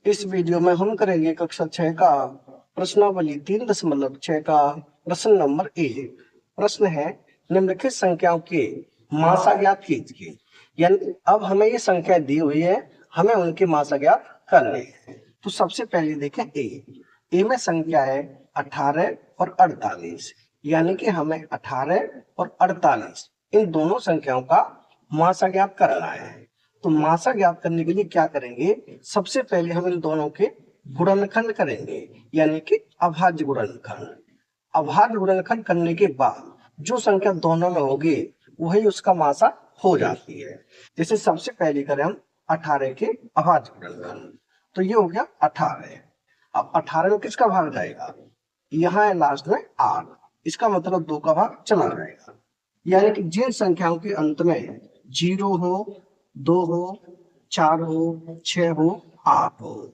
इस वीडियो में हम करेंगे कक्षा 6 का प्रश्नावली 3.6 का प्रश्न नंबर 1। प्रश्न है निम्नलिखित संख्याओं के मासा ज्ञात कीजिए। यानी अब हमें ये संख्या दी हुई है, हमें उनके मासा ज्ञात करने हैं। तो सबसे पहले देखें ए में संख्या है 18 और 48। यानी कि हमें 18 और 48 इन दोनों संख्याओं का मासा ज्ञात करना है। तो मासा ज्ञात करने के लिए क्या करेंगे, सबसे पहले हम इन दोनों के गुणनखंड करेंगे, यानी कि अभाज्य गुणनखंड। अभाज्य गुणनखंड करने के बाद जो संख्या दोनों में होगी वही उसका मासा हो जाती है। जैसे सबसे पहले करें हम 18 के अभाज्य गुणनखंड, तो ये हो गया 18। अब 18 में किसका भाग जाएगा, यहाँ है लास्ट में 8, इसका मतलब 2 का भाग चला जाएगा। यानी कि जिन संख्याओं के अंत में 0 हो, 2 हो, 4 हो, 6 हो, 8 हो,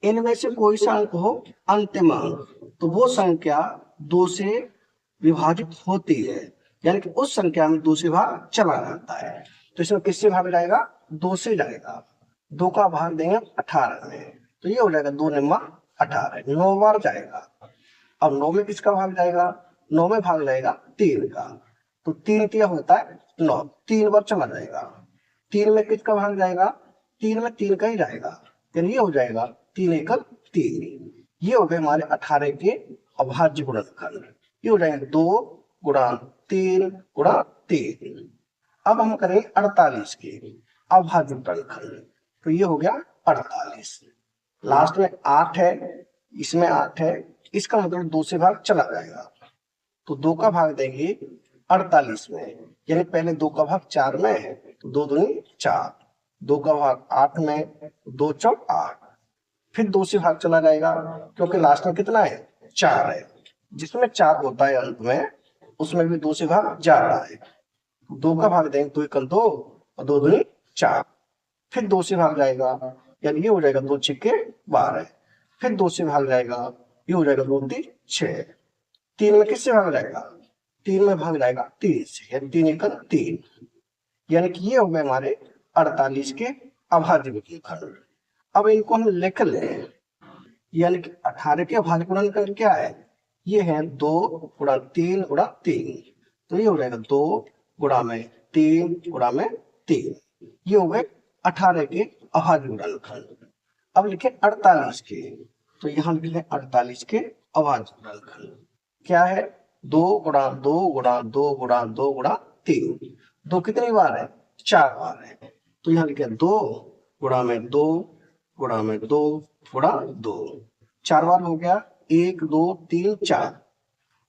इनमें से कोई सा अंक हो अंतिम अंक, तो वो संख्या 2 से विभाजित होती है। यानी कि उस संख्या में 2 से भाग चला जाता है। तो इसमें किससे भाग जाएगा, 2 से जाएगा। 2 का भाग देंगे 18 में, तो ये हो जाएगा 2 निम्मा 18, 9 बार जाएगा। अब 9 में किसका भाग जाएगा, 9 में भाग जाएगा 3 का, तो 3 तिया होता है 9, 3 बार चला जाएगा। 3 में किसका भाग जाएगा, 3 में 3 का ही जाएगा, यानी ये हो जाएगा 3 एकल 3। ये हो गए हमारे 18 के अभाज्य गुणनखंड। ये हो जाएंगे 2 गुणा 3 गुणा 3। अब हम करेंगे 48 के अभाज्य गुणनखंड, तो ये हो गया 48। लास्ट में 8 है, इसमें 8 है, इसका मतलब 2 से भाग चला जाएगा, तो 2 का भाग देंगे 48 में। यानी पहले 2 का भाग 4 में है, तो 2 दूनी 4, 2 का भाग 8 में, 2 चौक 8, फिर 2 से भाग चला जाएगा, क्योंकि लास्ट में कितना है 4 है। जिसमें 4 होता है अंत में, उसमें भी 2 से भाग जा रहा है। 2 का भाग देंगे 2 एकल 2 और 2 दूनी 4, फिर 2 से भाग जाएगा, यानी ये हो जाएगा 2 छिक्के 12, फिर 2 से भाग जाएगा, ये हो जाएगा 2 3 6। 3 में किससे भाग जाएगा, 3 में भाग जाएगा 3 से, यानी 3 एकल 3। यानी कि ये हो गए हमारे 48 के अभाज्य गुणनखंड। अब इनको हम लिख लें, यानी कि 18 के अभाज्य गुणनखंड क्या है, ये है 2 गुणा 3 गुणा 3, तो ये हो जाएगा 2 गुणा में 3 गुणा में 3। ये हो गए 18 के अभाज्य गुणनखंड। अब लिखे 48 के, तो यहाँ लिख लें 48 के अभाज्य गुणनखंड क्या है, 2 गुणा 2 गुणा 2 गुणा 2 गुणा 3। 2 कितनी बार है, 4 बार है, तो यहाँ लिखे 2 गुणा में 2 गुणा में 2 गुणा 2, 4 बार हो गया, 1 2 3 4,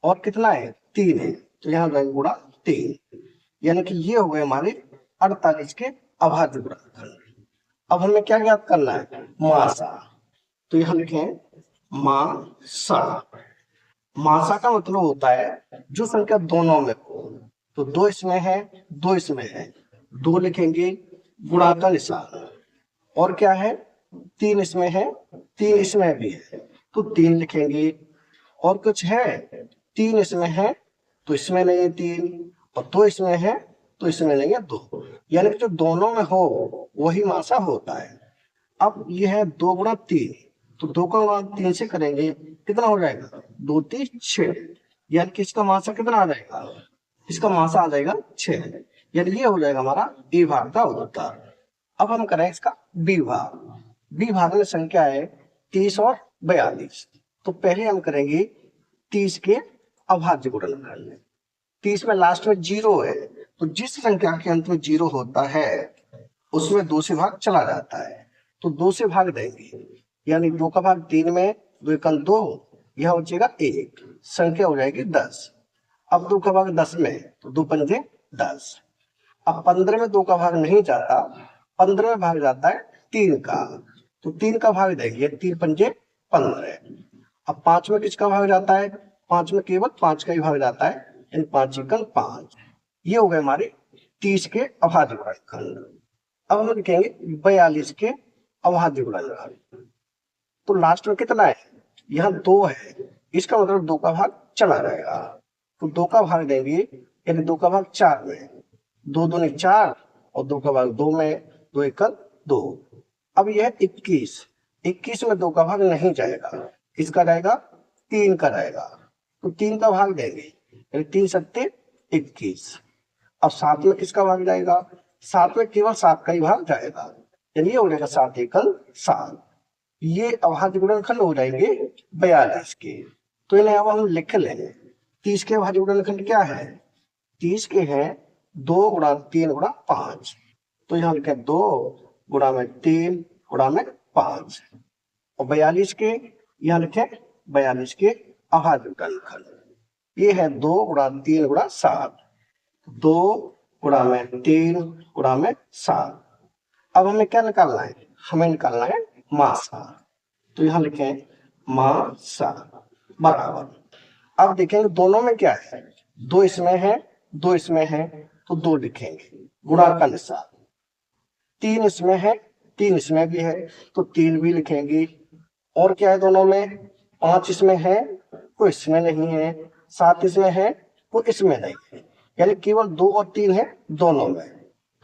और कितना है 3 है, तो यहाँ जाएगा गुणा 3। यानी कि ये हो गए हमारे 48 के अभाज्य गुणनखंड। अब हमें क्या ज्ञात करना है, मासा, तो यहाँ लिखें मासा। मासा का मतलब होता है जो संख्या दोनों में हो, तो 2 इसमें है 2 इसमें है, 2 लिखेंगे गुणा का निशान, और क्या है 3 इसमें है 3 इसमें भी है, तो 3 लिखेंगे, और कुछ है 3 इसमें है तो इसमें नहीं है 3, और 2 इसमें है तो इसमें नहीं है 2। यानी कि जो दोनों में हो वही मासा होता है। अब ये है 2 गुणा 3, तो 2 का गुणा 3 से करेंगे, कितना हो जाएगा 2 3 6, यानी कि इसका मासा कितना आ जाएगा, इसका मासा आ जाएगा 6। यानी ये हो जाएगा हमारा ए भाग का उत्तर। अब हम करें इसका बी भाग। बी भाग में संख्या है 30 और 42, तो पहले हम करेंगे 30 के अभाज्य गुणनखंड। 30 में लास्ट में 0 है, तो जिस संख्या के अंत में 0 होता है उसमें 2 से भाग चला जाता है, तो 2 से भाग देंगे, यानी 2 का भाग 3 में, 2 एकल 2, यह बचेगा 1, संख्या हो जाएगी 10। अब 2 का भाग 10 में, तो 2 पंजे 10। अब 15 में 2 का भाग नहीं जाता, 15 में भाग जाता है 3 का, तो 3 का भाग देंगे, 3 पंजे 15। अब 5 में किसका भाग जाता है, 5 में केवल 5 का ही भाग जाता है, यानी 5 एकल 5। ये हो गए हमारे 30 के अभाज्य गुणनखंड। अब हम लिखेंगे 42 के अभाज्य गुणनखंड, तो लास्ट में कितना है, यहाँ 2 है, इसका मतलब 2 का भाग चला जाएगा, तो 2 का भाग देंगे, यानी 2 का भाग 4 में, 2 दूनी 4, और 2 का भाग 2 में, 2 एकल 2। अब यह 21, 21 में 2 का भाग नहीं जाएगा, किसका जाएगा? 3 का जाएगा, तो 3 का भाग देंगे, यानी 3 सत्ते 21। अब 7 में किसका भाग जाएगा? 7 में केवल 7 का ही भाग जाएगा, यानी ये हो जाएगा 7 एकल 7। ये अभाज्य गुणनखंड हो जाएंगे 42 के। तो इन्हें अब हम लिख लेंगे। 30 के अभाज्य गुणनखंड क्या है? 30 के हैं 2 गुणा 3 गुणा 5, तो यहाँ लिखे 2 गुणा में 3 गुणा में 5। और 42 के यहाँ लिखे 42 के अभाज्य गुणनखंड, ये है 2 गुणा 3 गुणा 7, 2 गुणा में 3 गुणा में 7। अब हमें क्या निकालना है? हमें निकालना है मासा, तो यहाँ लिखें मासा बराबर। अब देखेंगे दोनों में क्या है, 2 इसमें है 2 इसमें है, तो 2 लिखेंगे गुणा का निशान। 3 इसमें है 3 इसमें भी है, तो 3 भी लिखेंगे। और क्या है दोनों में? 5 इसमें है, कोई इसमें नहीं है, 7 इसमें है, कोई इसमें नहीं है, यानी केवल 2 और 3 है दोनों में।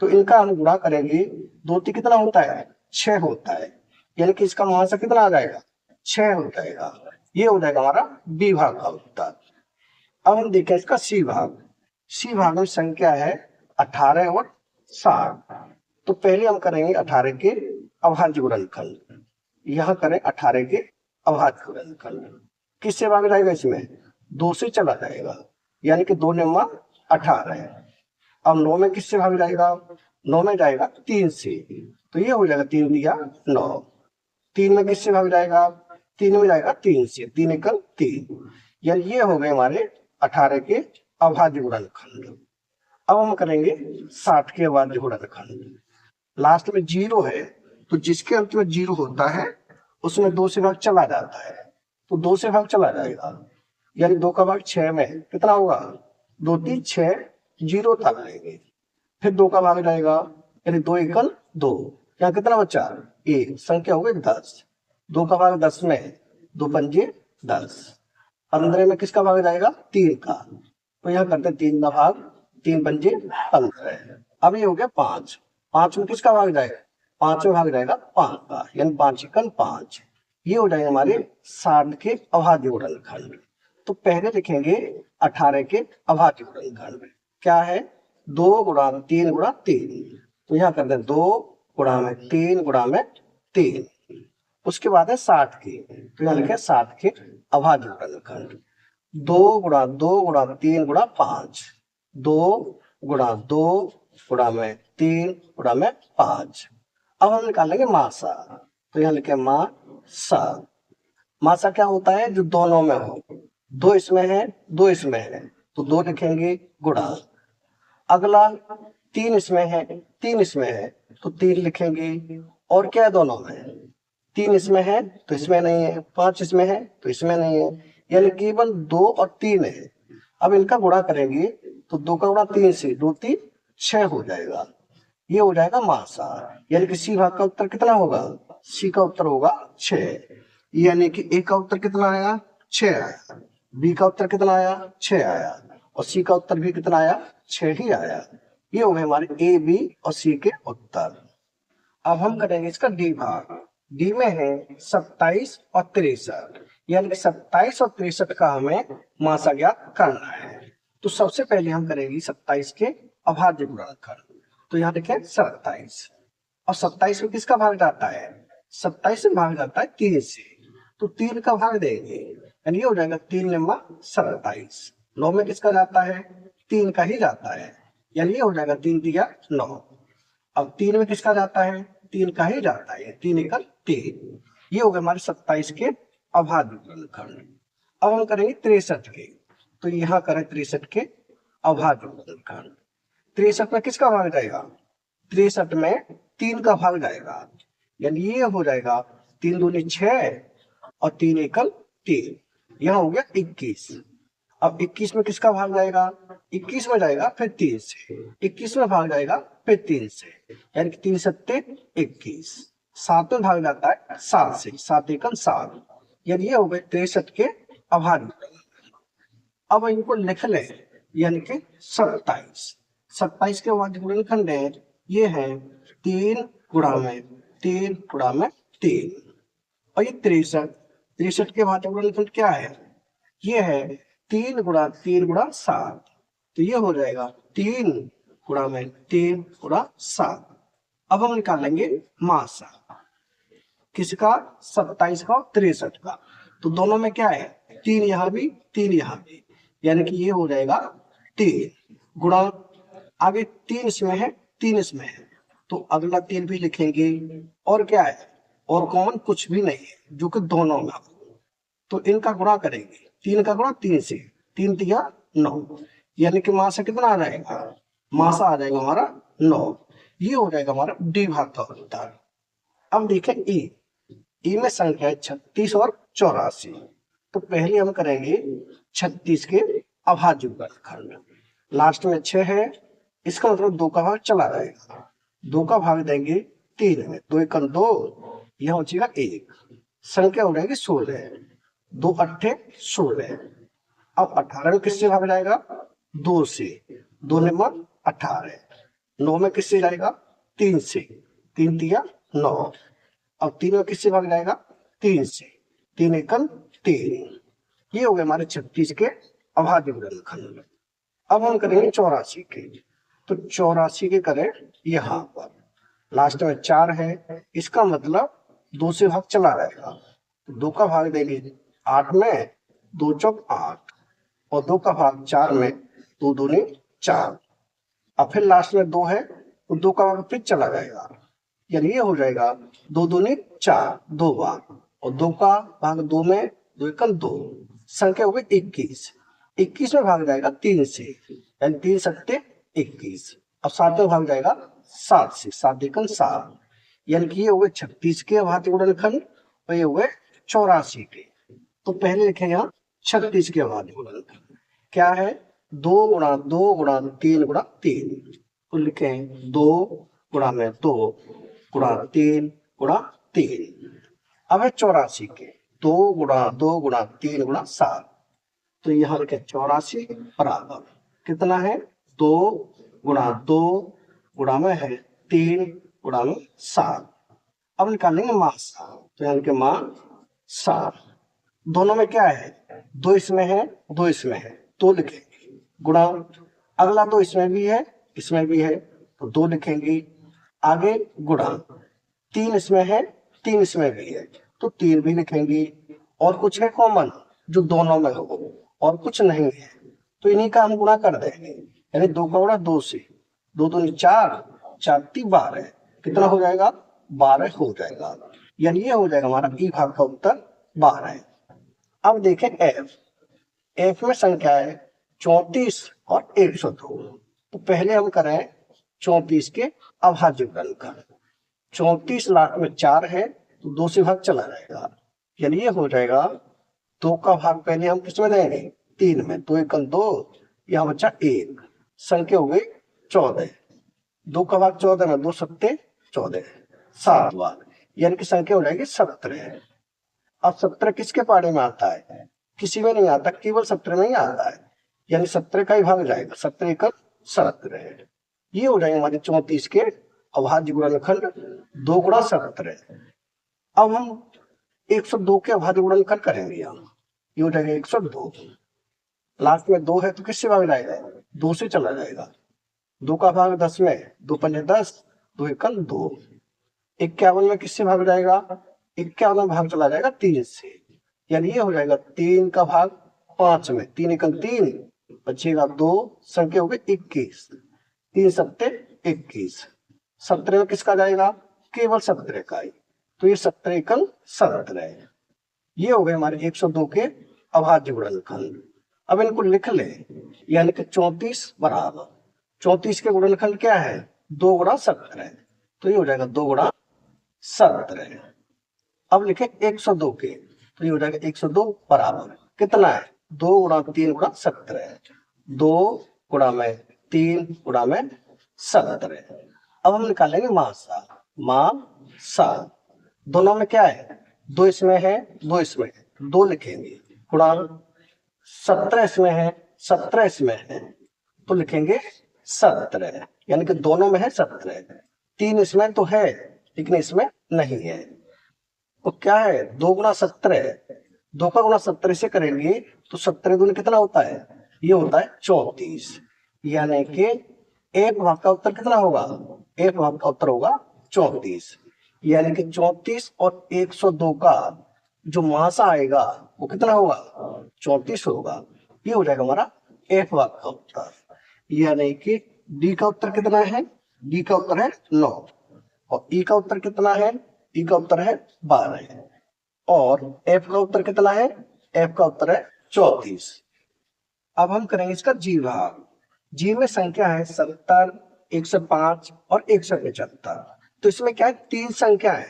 तो इनका हम गुणा करेंगे, 2 3 कितना होता है? 6 होता है, यानी कि इसका मासा कितना आ जाएगा? 6 हो जाएगा। ये हो जाएगा हमारा बी भाग का उत्तर। अब हम देखें इसका सी भाग। सी भाग में संख्या है 18 और 60। तो पहले हम करेंगे 18 के अभाज्य गुणनखंड, यहाँ करें 18 के अभाज्य गुणनखंड। किससे भाग जाएगा? इसमें 2 से चला जाएगा, यानी कि 2 निम्मा 18 है। अब 9 में किससे भाग जाएगा? 9 में जाएगा 3 से, तो ये हो जाएगा 3 दिया 9। 3 में किससे भाग जाएगा? 3 में जाएगा 3 से, 3 एकल 3, यानी ये हो गए हमारे 18 के अभाज्य गुणनखंड। अब हम करेंगे 60 के अभाज्य गुणनखंड। लास्ट में 0 है, तो जिसके अंत में 0 होता है उसमें 2 से भाग चला जाता है, तो 2 से भाग चला जाएगा, यानी 2 का भाग 6 में कितना होगा? 2 3 6, 0 तक लेंगे, फिर 2 का भाग जाएगा, यानी 2 एकल 2, यहाँ कितना बचा? 1, संख्या हो गई 10। 2 का भाग 10 में, 2 पंजे 10। 15 में किसका भाग जाएगा? 3 का, तो यहाँ करते 3 का भाग, 3 पंजे 15। अब ये हो गया 5। 5 में किसका भाग जाएगा? 5 में भाग जाएगा 5 का, यानी 5 एकल 5। ये हो जाएगा हमारे 60 के अभाज्य गुणनखंड। तो पहले लिखेंगे 18 के अभाज्य गुणनखंड, क्या है? 2 गुणा 3 गुणा 3, तो यहाँ करते हैं 2 गुणा में 3 गुणा में 3। उसके बाद है 60 के, तो यहाँ लिखे 60 के अभाज्य गुणनखंड। 2 गुणा 2 गुणा 3 गुणा 5, 2 गुणा 2 गुणा में 3 गुणा में 5। अब हम निकालेंगे मासा, तो यहाँ लिखे मासा। मासा क्या होता है? जो दोनों में हो, 2 इसमें है 2 इसमें है, तो 2 लिखेंगे गुणा। अगला 3 इसमें है 3 इसमें है, तो 3 लिखेंगे। और क्या है दोनों में? 3 इसमें है तो इसमें नहीं है, 5 इसमें है तो इसमें नहीं है, यानी केवल 2 और 3 है। अब इनका गुणा करेंगे, तो 2 का गुणा 3 से, 2 3 6 हो जाएगा, ये हो जाएगा मासा। यानी कि सी भाग का उत्तर कितना होगा? सी का उत्तर होगा 6। यानी कि ए का उत्तर कितना आया? 6 आया। बी का उत्तर कितना आया? 6 आया। और सी का उत्तर भी कितना आया? 6 ही आया। ये हो गए हमारे ए बी और सी के उत्तर। अब हम करेंगे इसका डी भाग। डी में है 27 और 63, यानी कि 27 और 63 का हमें मासा ज्ञात करना है। तो सबसे पहले हम करेंगे 27 के अभाज्य गुणनखंड, तो यहाँ देखें 27, और 27 में किसका भाग जाता है? 27 में भाग जाता है 3 से, तो 3 का भाग देंगे, यानी ये हो जाएगा 3 निम्मा 27। 9 में किसका जाता है? 3 का ही जाता है, यानी ये हो जाएगा 3 दिया 9। अब 3 में किसका जाता है? 3 का ही जाता है, 3 एकल 3। ये हो गए हमारे 27 के अभाज्य गुणनखंड। अब हम करेंगे 63 के, तो यहाँ करें 63 के अभाज्य गुणनखंड। 63 में किसका भाग जाएगा? 63 में 3 का भाग जाएगा, यानी ये हो जाएगा 3 दूनी 6 और 3 एकल 3, यहाँ हो गया 21। अब 21 में किसका भाग जाएगा? 21 में जाएगा फिर 3 से, 21 में भाग जाएगा फिर 3 से, यानी कि 3 सत्ते 21। 7 में भाग जाता है 7 से, 7 एकम 7, यानी ये हो गए 63 के अभाज्य। अब इनको लिख लें, यानी कि 27। 27 के अभाज्य गुणनखंड है, ये है 3 गुणा में 3 गुणा में 3। और ये 63, 63 के भाज्य गुणनखंड क्या है, ये है 3 × 3 × 7, तो ये हो जाएगा 3 × 3 × 7। अब हम निकालेंगे मासा किसका, 27 का और 63 का, तो दोनों में क्या है, 3 यहाँ भी 3 यहाँ भी, यानी कि ये हो जाएगा 3 गुणा, आगे 3 इसमें है 3 इसमें है, तो अगला 3 भी लिखेंगे, और क्या है, और कॉमन कुछ भी नहीं है जो कि दोनों में, तो इनका गुणा करेंगे, 3 का गुणा 3 से, 3 तिया 9, यानी कि मासा कितना आ जाएगा, मासा आ जाएगा हमारा 9। ये हो जाएगा हमारा डी भाग का उत्तर। अब देखें ई में संख्या है 36 और 84, तो पहले हम करेंगे 36 के अभाज्य गुणनखंड, लास्ट में 6 है, इसका मतलब 2 का भाग चला जाएगा, 2 का भाग देंगे 3 में, 2 × 2, यह हो जाएगा 1, संख्या हो जाएगी 16, 2 × 8 = 16। अब 18 में किससे भाग जाएगा, 2 से, 2 × 18, 9 में किससे जाएगा, 3 से, 3 तिया 9, अब 3 में किससे भाग जाएगा, 3 से, 3 × 3, ये हो गए हमारे 36 के अभाज्य गुणनखंड। अब हम करेंगे 84 के, तो 84 के करें यहाँ पर, लास्ट में 4 है, इसका मतलब 2 से भाग चला जाएगा, तो 2 का भाग देंगे 8 में, 2 × 4 = 8, और 2 का भाग 4 में, 2 × 2 = 4, अब फिर लास्ट में 2 है, तो 2 का भाग फिर चला जाएगा, यानी ये हो जाएगा 2 × 2 = 4, 2 बार, और 2 का भाग 2 में, 2 × 2, संख्या हो गई 21, 21 में भाग जाएगा 3 से, यानी 3 × 7 = 21, अब 7 में भाग जाएगा 7 से, 7 × 7, यानी कि ये हो गए 36 के अभाज्य गुणनखंड, और ये हो गए 84 के। तो पहले लिखें यहाँ 36 के अभाज्य गुणनखंड क्या है, 2 × 2 × 3 × 3, तो लिखें 2 × 2 × 3 × 3। अब है 84 के, 2 × 2 × 3 × 7, तो यहाँ लिखे 84 बराबर कितना है, 2 × 2 × में है 3 × 7। अब निकालेंगे मासा, तो यहाँ लिखे मासा, दोनों में क्या है, 2 इसमें है 2 इसमें है, तो लिखेंगे गुणा, अगला 2 इसमें भी है इसमें भी है, तो 2 लिखेंगे, आगे गुणा, 3 इसमें है 3 इसमें भी है, तो 3 भी लिखेंगे, और कुछ है कॉमन जो दोनों में हो, और कुछ नहीं है, तो इन्हीं का हम गुणा कर देंगे, यानी 2 का गुणा 2 से, 2 × 2 = 4, 4 × 3 = 12, कितना हो जाएगा, 12 हो जाएगा, यानी ये हो जाएगा हमारा ई भाग का उत्तर 12। अब देखें एफ में संख्या है 34 और 102, तो पहले हम करें 34 के अभाज्य गुणनखंड, 34 लास्ट में 4 है, तो 2 से भाग चला जाएगा, यानी ये हो जाएगा 2 का भाग पहले हम किसमें देंगे, 3 में, 2 × 2, यहाँ बचा 1, संख्या हो गई 14, 2 का भाग 14 में, 2 × 7 = 14, 7 बार, यानी कि संख्या हो जाएगी 17। अब 17 किसके पारे में आता है, किसी में नहीं आता, केवल 17 में ही आता है, यानी 17 का ही भाग जाएगा, 17 × 17, ये हो जाएगा हमारे 34 के अभाज्य गुणनखंड 2 × 17। अब हम 102 के अभाज्य गुणनखंड करेंगे, यहाँ ये हो जाएगा 102, लास्ट में 2 है तो किससे भाग जाएगा, 2 से चला जाएगा, 2 का भाग 10 में, 2 × 5 = 10, 2 × 1 = 2, 51 में किससे भाग जाएगा, 51 में भाग चला जाएगा 3 से, यानी ये हो जाएगा 3 का भाग 5 में, 3 × 3 बचेगा 2, संख्या हो गई 21, 3 × 7 = 21, 17 में किसका जाएगा, केवल 17 का ही, तो ये 17 × 17, ये हो गए हमारे 102 के अभाज्य गुणनखंड। अब इनको लिख ले, यानी कि 34 बराबर 34 के गुणनखंड क्या है, 2 × 17, तो ये हो जाएगा 2 × 17। अब लिखे 102 के, तो ये हो जाएगा 102 बराबर कितना है, 2 × 3 × 17, 2 × 3 × 17। अब हम निकालेंगे मासा, मासा, दोनों में क्या है, 2 इसमें है 2 इसमें है, 2 लिखेंगे, गुणा 17 इसमें है 17 इसमें है, तो लिखेंगे 17, यानी कि दोनों में है 17, 3 इसमें तो है लेकिन इसमें नहीं है, तो क्या है, 2 गुना 17, 2 का गुना 17 से करेंगे तो 17 दूनी कितना होता है, ये होता है 34। यानी कि एक भाग का उत्तर कितना होगा, एक भाग का उत्तर होगा 34। यानी कि 34 और 102 का जो मासा आएगा वो कितना होगा, 34 होगा। ये हो जाएगा हमारा एक भाग का उत्तर। यानी कि डी का उत्तर कितना है, डी का उत्तर है 9। और ई का उत्तर कितना है, ई का उत्तर है 12। और एफ का उत्तर कितना है, एफ का उत्तर है 34। अब हम करेंगे इसका जी भाग। जी में संख्या है 70, 105 और 175। तो इसमें क्या है, तीन संख्या है,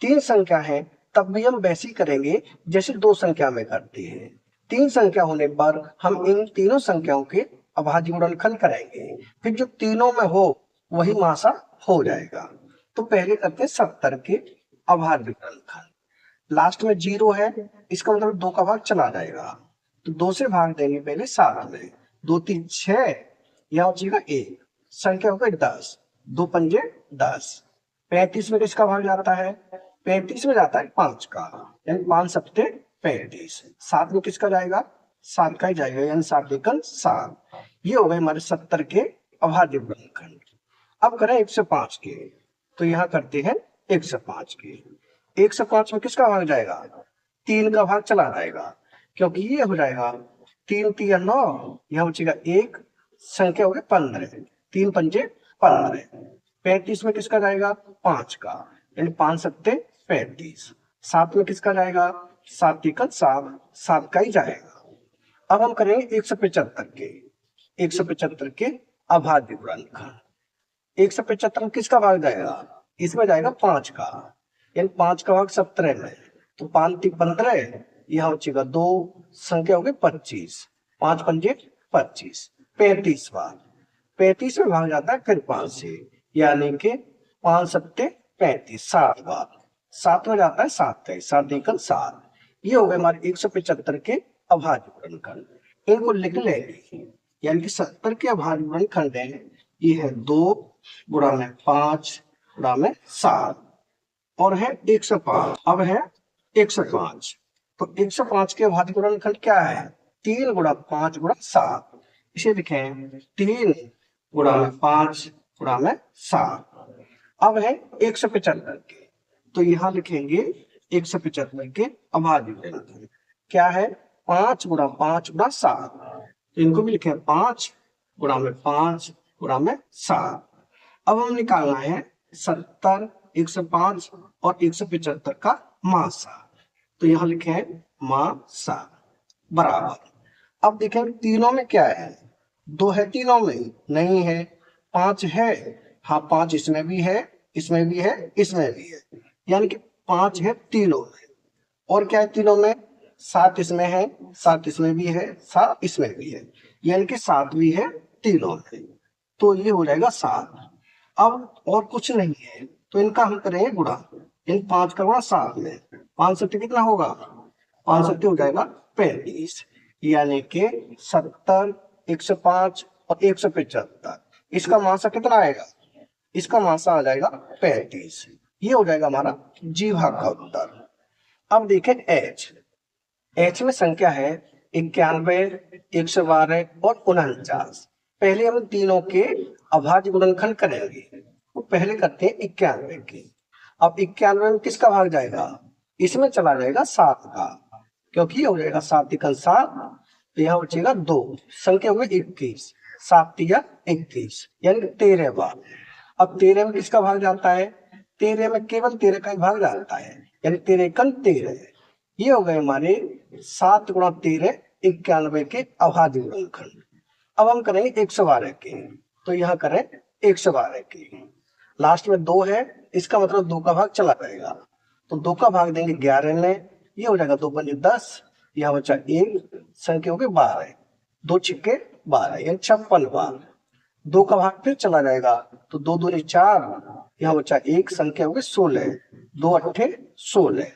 तीन संख्या है, तब भी हम वैसे ही करेंगे जैसे दो संख्या में करते हैं। तीन संख्या होने पर हम इन तीनों संख्याओं के अभाज्य गुणनखंड करेंगे, फिर जो तीनों में हो वही मासा हो जाएगा। तो पहले करते हैं 70 के अभाज्य गुणनखंड। लास्ट में 0 है, इसका मतलब 2 का भाग चला जाएगा, तो 2 से भाग देंगे पहले 7 में। 2 3 6, यहाँ बचेगा 1, संख्या हो गई 10, 2 पंजे 10। 35 में किसका भाग जाता है, 35 में जाता है 5 का, यानी 5 सत्ते 35। 7 में किसका जाएगा, 7 का ही जाएगा, यानी 7 एकम 7। ये हो गए हमारे 70 के अभाज्य गुणनखंड। अब करें 105 के, तो यहाँ करते हैं 105 के। 105 में किसका भाग जाएगा, 3 का भाग चला जाएगा, क्योंकि ये हो जाएगा 3 3 9, यहाँ बचेगा 1, संख्या हो गई 15, 3 पंजे 15। 35 में किसका जाएगा, 5 का, यानी 5 सत्ते 35। 7 में किसका जाएगा, 7 एकम 7, 7 का ही जाएगा। अब हम करेंगे 175 के, 175 के अभाज्य गुणनखंड। 175 में किसका भाग जाएगा, इसमें जाएगा 5 का, यानी 5 का भाग 17 में, तो 5 3 15, यहाँ बचेगा 2, संख्या हो गई 25, 5 पंजे 25। 35 बार, 35 में भाग जाता है फिर 5 से, यानी कि 5 सत्ते 35, 7 बार, 7 में जाता है 7 का, 7 एकम 7। ये हो गए हमारे 175 के अभाज्य गुणनखंड। इनको लिख लेंगे, यानी कि 70 के अभाज्य गुणनखंड है, ये है 2 गुणा में 5 गुणा में 7, और है 105। अब है 105, तो 105 के अभाज्य गुणनखंड क्या है, 3 गुणा 5 गुणा 7। इसे लिखें 3 गुणा में 5 गुणा में 7। अब है 175 के, तो यहाँ लिखेंगे 175 के अभाज्य गुणनखंड क्या है, 5 गुणा 5 गुणा 7। तो इनको भी लिखें 5 गुणा में 5 गुणा में 7। अब हम निकालना है 70, 105 और 175 का मासा, तो यहाँ लिखे हैं मासा बराबर। अब देखें तीनों में क्या है, 2 है तीनों में, नहीं है। 5 है, हाँ 5 इसमें भी है, इसमें भी है, इसमें भी है, यानी कि 5 है तीनों में। और क्या है तीनों में, 7 इसमें है, 7 इसमें भी है, 7 इसमें भी है, यानी कि 7 भी है तीनों में, तो ये हो जाएगा 7। अब और कुछ नहीं है, तो इनका हम करेंगे गुणा, इन 5 का गुणा 7 में, 5 सत्ते कितना होगा, 5 सत्ते हो जाएगा 35, यानी कि 70, 105 और 175, इसका मासा कितना आएगा, इसका मासा आ जाएगा 35। ये हो जाएगा हमारा जी भाग का उत्तर। अब देखें एच, एच में संख्या है 91, 112 और 49। पहले हम तीनों के अभाज्य गुणनखंड करेंगे, तो पहले करते हैं 91 के। अब 91 में किसका भाग जाएगा, इसमें चला जाएगा 7 का, क्योंकि ये हो जाएगा 7 एकम 7, तो यहाँ बचेगा 2, संख्या हो गई 21, 7 तिया 21, यानी 13 बार। अब 13 में किसका भाग जाता है, 13 में केवल 13 का ही भाग जाता है, यानी 13 एकम 13। ये हो गए हमारे 7 गुणा 13, 91 के अभाज्य गुणनखंड। अब हम करेंगे 112 के, तो यहाँ करें 112 के। लास्ट में 2 है, इसका मतलब 2 का भाग चला जाएगा, तो 2 का भाग देंगे 11 में, ये हो जाएगा 2 पंजे 10, यहाँ बचा 1, संख्या हो गई 12, 2 छिक्के 12, यानी 56 बार। 2 का भाग फिर चला जाएगा, तो 2 दूनी 4, यहाँ बचा 1, संख्या हो गई 16, 2 अट्ठे 16।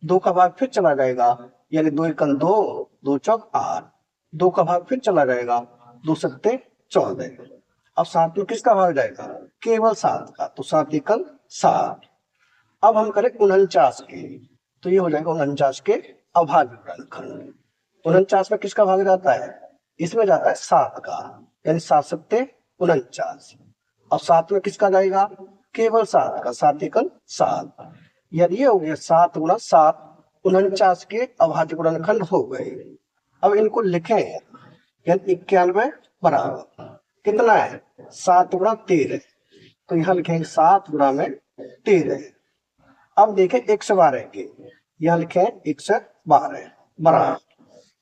2 का भाग फिर चला जाएगा, यानी 2 एकम 2, 2 चौक 8। 2 का भाग फिर चला जाएगा, 2 सत्ते 14। अब 7 में किसका भाग जाएगा, केवल 7 का, तो 7 एकम 7। अब हम करें 49 के, तो ये हो जाएगा 49 के अभाज्य गुणनखंड। 49 में किसका भाग जाता है? इसमें जाता है 7 का, यानी 7 सत्ते 49। अब 7 में किसका जाएगा? केवल 7 का, 7 एकम 7, यानी ये हो गया 7 गुणा 7, 49 के अभाज्य गुणनखंड हो गए। अब इनको लिखें, यानी 91 बराबर कितना है? 7 गुणा 13, तो यहाँ लिखेंगे 7 गुणा में 13। अब देखें 112 के, यहाँ लिखें 112 बराबर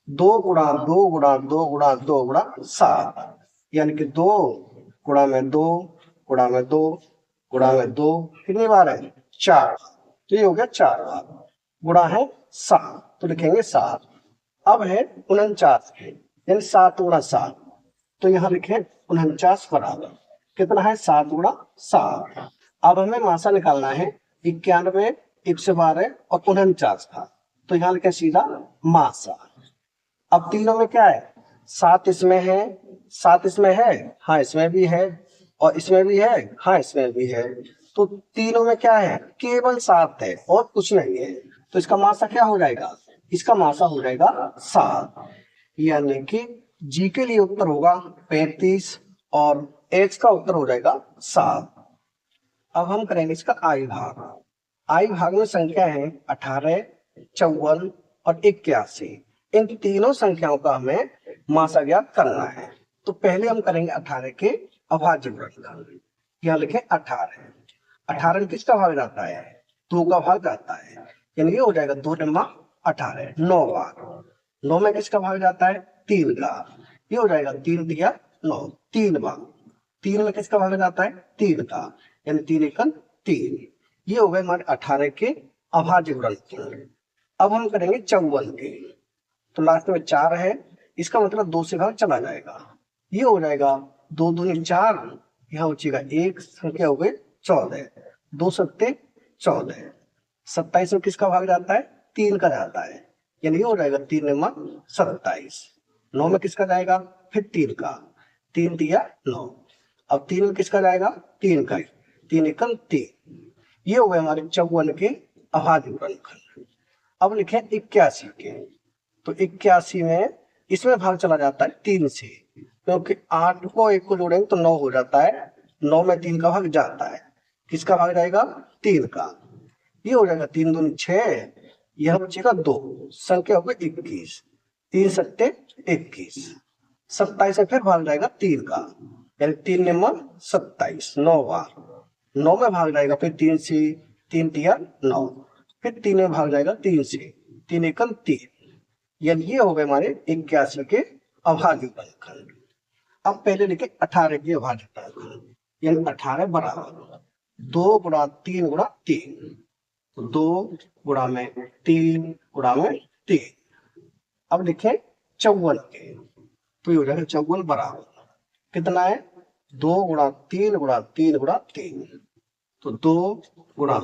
2 गुणा 2 गुणा 2 गुणा 2 गुणा 7, यानी कि 2 गुणा में 2 गुणा में 2 गुणा में 2, कितनी बार है? 4, तो ये हो गया 4 बार, गुणा है 7, तो लिखेंगे 7। अब है 49 के, यानी 7 गुणा 7, तो यहाँ लिखें 49 बराबर कितना है? 7 गुणा 7। अब हमें मासा निकालना है 91, 112 और 49 का, तो यहाँ लिखें सीधा मासा। अब तीनों में क्या है? 7 इसमें है, 7 इसमें है, हाँ इसमें भी है, और इसमें भी है, हाँ इसमें भी है, तो तीनों में क्या है? केवल 7 है और कुछ नहीं है, तो इसका मासा क्या हो जाएगा? इसका मासा हो जाएगा 7, यानी कि जी के लिए उत्तर होगा 35 और एच का उत्तर हो जाएगा 7। अब हम करेंगे इसका आई भाग। आई भाग में संख्या है 18, 54 और 81। इन तीनों संख्याओं का हमें मासा ज्ञात करना है। तो पहले हम करेंगे 18 के अभाज्य गुणनखंड। यहाँ लिखें 18, 18 में किसका भाग जाता है? 2 का भाग जाता है, यानी ये हो जाएगा 2 जमा 18, 9 बार। 9 में किसका भाग जाता है? 3 का, ये हो जाएगा 3 दिया 9, 3 बार। 3 में किसका भाग जाता है? 3 का, यानी 3 एकम 3। ये हो गए हमारे 18 के अभाज्य गुणनखंड। अब हम करेंगे 54 के, तो लास्ट में 4 है, इसका मतलब 2 से भाग चला जाएगा, ये हो जाएगा 2 दूनी 4, यहाँ बचेगा 1, संख्या हो गई 14, 2 सत्ते 14। 27 में किसका भाग जाता है? 3 का जाता है, यानी ये हो जाएगा 3 नंबर 27। 9 में किसका जाएगा? फिर 3 का, 3 दिया 9। अब 3 में किसका जाएगा? 3 का, 3 एकम 3। ये हो गए हमारे 54 के अभाज्य गुणनखंड। अब लिखें 81 के, तो 81 में इसमें भाग चला जाता है 3 से, क्योंकि 8 को 1 को जोड़ेंगे तो 9 हो जाता है, 9 में 3 का भाग जाता है, किसका भाग जाएगा? 3 का, ये हो जाएगा 3 दूनी 6, यह बचेगा 2, संख्या हो गई 21, 3 सत्ते 21। 27 में फिर भाग जाएगा 3 का, यानी 3 नंबर 27, 9 बार। 9 में भाग जाएगा फिर 3 से, 3 दिया 9, फिर 3 में भाग जाएगा 3 से, 3 एकम 3, यानी ये हो गए हमारे 81 के अभाज्य गुणनखंड। अब पहले लिखे 18 के अभाज्य गुणनखंड, यानी 18 बराबर 2 गुणा 3 गुणा 3, 2 गुणा में 3 गुणा में 3। अब लिखे 54 के, तो ये हो जाएगा 54 बराबर कितना है? 2 गुणा 3 गुणा 3 गुणा 3, तो 2 गुणा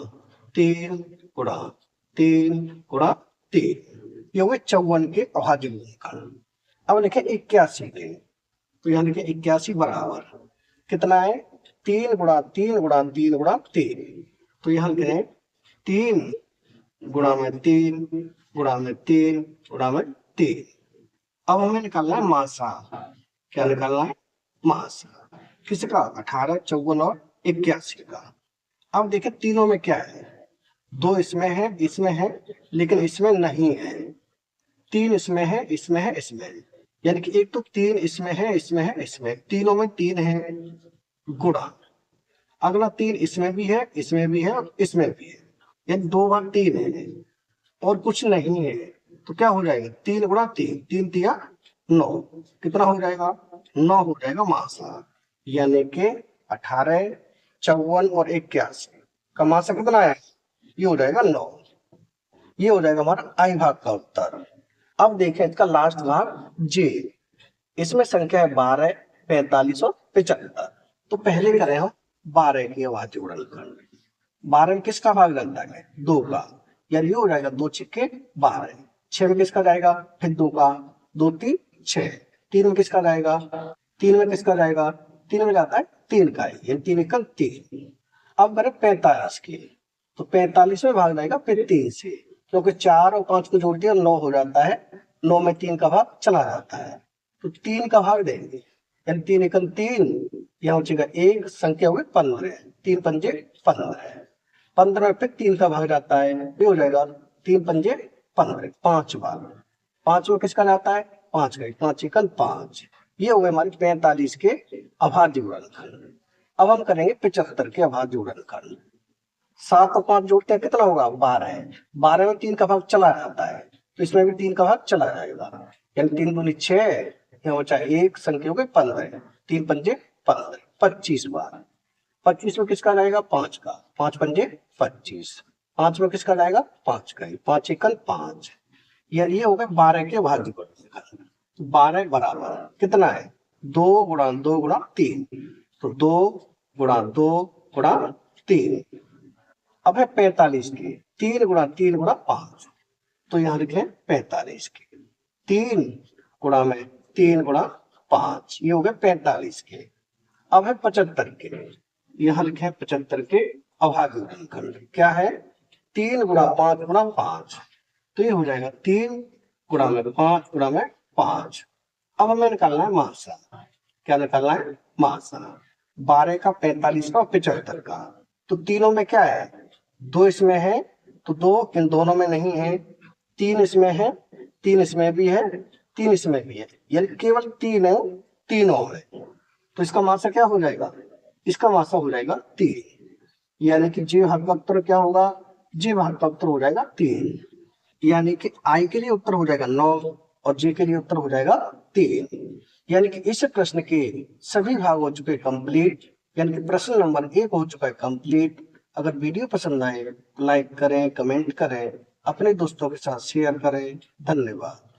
3 गुणा 3 गुणा 3, ये हो गए 54 के अभाज्य गुणनखंड। अब लिखे 81 के, तो यहाँ लिखे 81 बराबर कितना है? 3 गुणा 3 गुणा 3 गुणा 3, तो यहाँ लिखे 3 गुणा में 3 गुणा में 3 गुणा में 3। अब हमें निकालना है मासा। क्या निकालना है? मासा किसका? 18, 54 और 81 का। अब देखें तीनों में क्या है? 2 इसमें है, इसमें है, लेकिन इसमें नहीं है। 3 इसमें है, इसमें है, इसमें है, यानी कि एक तो 3 इसमें है, इसमें है, इसमें, तीनों में 3 है, गुणा अगला 3 इसमें भी है, इसमें भी है और इसमें भी है, यानी 2 बार 3 है और कुछ नहीं है, तो क्या हो जाएगा? 3 गुणा 3, 3 दिया 9, कितना हो जाएगा? 9 हो जाएगा मासा, यानी कि 18, 54 और 81 का मासा कितना है? ये हो जाएगा 9। ये हो जाएगा हमारा आई भाग का उत्तर। अब देखें इसका लास्ट भाग जे, इसमें संख्या है 12, 45 और 75। तो पहले करें हम 12 की अभाज्य गुणनखंड। 12 में किसका भाग लगता है? 2 का, यानी ये हो जाएगा 2 छिक्के 12। 6 में किसका जाएगा? फिर 2 का, 2 3 6। 3 में किसका जाएगा? 3 में किसका जाएगा? 3 में जाता है 3 का, यानी 3 एकम 3। अब करें 45 की, तो 45 में भाग जाएगा फिर 3 से, क्योंकि 4 और 5 को जोड़ दिया 9 हो जाता है, 9 में 3 का भाग चला जाता है, तो 3 का भाग देंगे, यानी 3 एकम 3, यहाँ बचेगा 1, संख्या हो गई 15, 3 पंजे 15, 15 में फिर 3 का भाग जाता है, ये हो जाएगा 3 पंजे 15, 5 बार, 5 में किसका जाता है 5 गई, 5 एकम 5, ये हो गए हमारे 45 के अभाज्य गुणनखंड। अब हम करेंगे 75 के अभाज्य गुणनखंड। 7 और 5 जोड़ते हैं कितना होगा 12, 12 में 3 का भाग चला जाता है, तो इसमें भी 3 का भाग चला जाएगा, यानी 3 दूनी 6, यहाँ बचा 1, संख्या हो गई 15, 3 पंजे 15, 25 बार, 25 में किसका जाएगा 5 का, 5 पंजे 25, 5 में किसका जाएगा 5 का, 5 एकल 5, ये हो गए 12 के अभाज्य गुणनखंड। 12 बराबर कितना है 2 गुणा 2 गुणा 3, तो 2 गुणा 2 गुणा 3। अब है 45 के 3 गुणा 3 गुणा 5, तो यहाँ लिखे 45 के 3 गुणा में 3 गुणा 5, ये हो गए 45 के। अब है 75 के, यहाँ लिखे 75 के अभाज्य गुणनखंड, क्या है 3 गुणा 5 गुणा 5, तो ये हो जाएगा 3 गुणा में 5 गुणा में 5। अब हमें निकालना है मासा, क्या निकालना है मासा, 12 का 45 का 75 का, तो तीनों में क्या है 2 इसमें है, तो 2 इन दोनों में नहीं है, 3 इसमें है, 3 इसमें भी है, 3 इसमें भी है, यानी केवल 3 है तीनों में, तो इसका मासा क्या हो जाएगा, इसका मासा हो जाएगा 3, यानी कि जी भाग का उत्तर क्या होगा, जी भाग का उत्तर हो जाएगा 3, यानी कि आई के लिए उत्तर हो जाएगा 9 और जे के लिए उत्तर हो जाएगा 3, यानी कि इस प्रश्न के सभी भाग हो चुके कंप्लीट, यानी कि प्रश्न नंबर 1 हो चुका है कंप्लीट। अगर वीडियो पसंद आए लाइक करें, कमेंट करें, अपने दोस्तों के साथ शेयर करें। धन्यवाद।